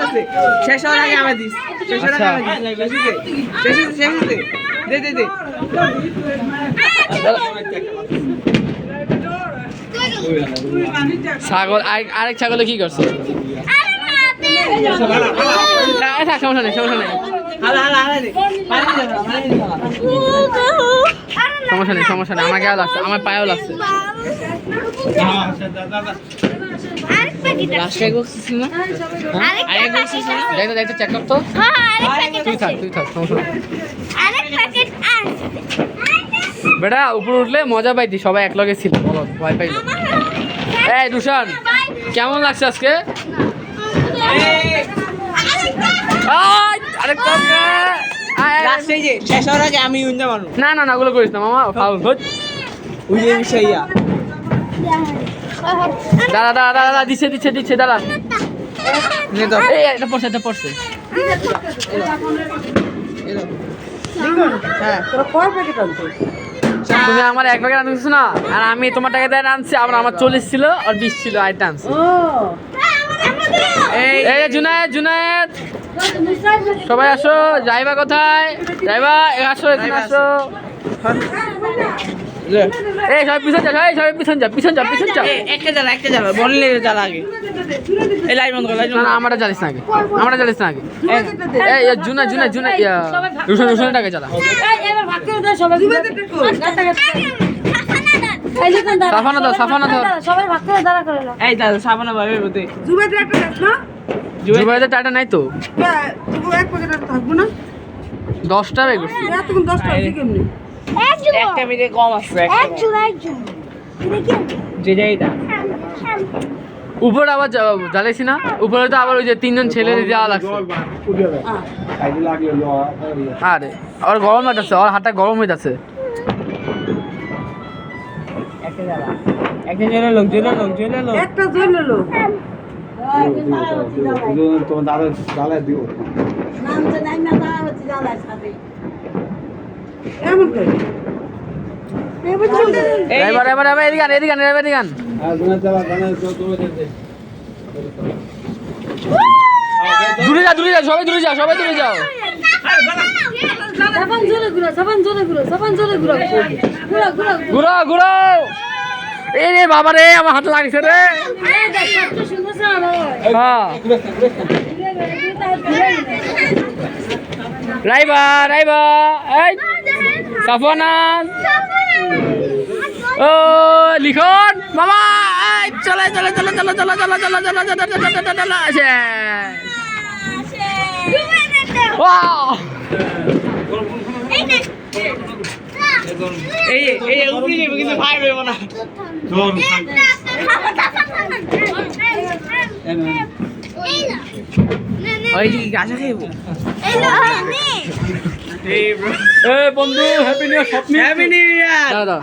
আছে শেষ হওয়ার আগে আমার দিস শেষ হওয়ার আগে আমার দিস শেষ দে ছাগল আরেক ছাগলে কি করছে? সমস্যা নেই সমস্যা নেই আমার গায়েও লাগছে আমার পায়েও লাগছে। দেখতে চেক করতো তুই থাক সমস্যা নেই বেটা উপরে উঠলে মজা পাইতি সবাই এক লগে ছিল বলো ভয় পাইল। এই রুশান কেমন লাগছে আজকে? না ওগুলো করিস না মামা ফাউল দাঁড়া দিচ্ছে দাঁড়া এটা পড়ছে তুমি আমার এক প্যাকেট আনতেছো না আর আমি তোমার টাকা দিয়ে আনছি আবার আমার 40 ছিল আর 20 ছিল আইটা আনছি। এই জুনায়েদ সবাই আসো যাইবা কোথায় যাইবা আসো এখানে আসো এই সবাই পিছন যা একটা জ্বালা বললে জ্বালা আগে এই লাইট বন্ধ কর না আমরা জানিস না আগে এই জুনা রুশনের টাকা জ্বালা সাফানা দাও সবাই ভাগ করে দাঁড়া করে নাও। এই দাদা সাফানা ভাবে বলতে জুবাইদের একটা দেখ না জুবাইদের টাটা নাই তো এক প্যাকেট থাকবো না 10টা বের করছি এতক্ষণ 10টা আছে কেমনি একটা মিনিট কম আছে যেটা উপরে আবার জ্বালাইছি না উপরে তো আবার ওই যে 3জন ছেলে দেওয়া লাগছে আরে আবার গরম লাগছে আর হাতটা গরম হয়ে যাচ্ছে একটা জ্বলে লোক একটা জ্বলে লোক তোমার দাদা জ্বালায় দিও এমন করে এবার এদিকে দূরে যা সবাই দূরে যাও ঘুরো এই রে বাবা রে আমার হাত লাগছে রে হ্যাঁ রাইবা এই সাফওয়ান ও লিখন মামা এই চলে এই উপরে যাবে কিন্তু ভাই বেব না ওই কি গাছা খাইবো এই বন্ধু হ্যাপি নিউ ইয়ার দাদা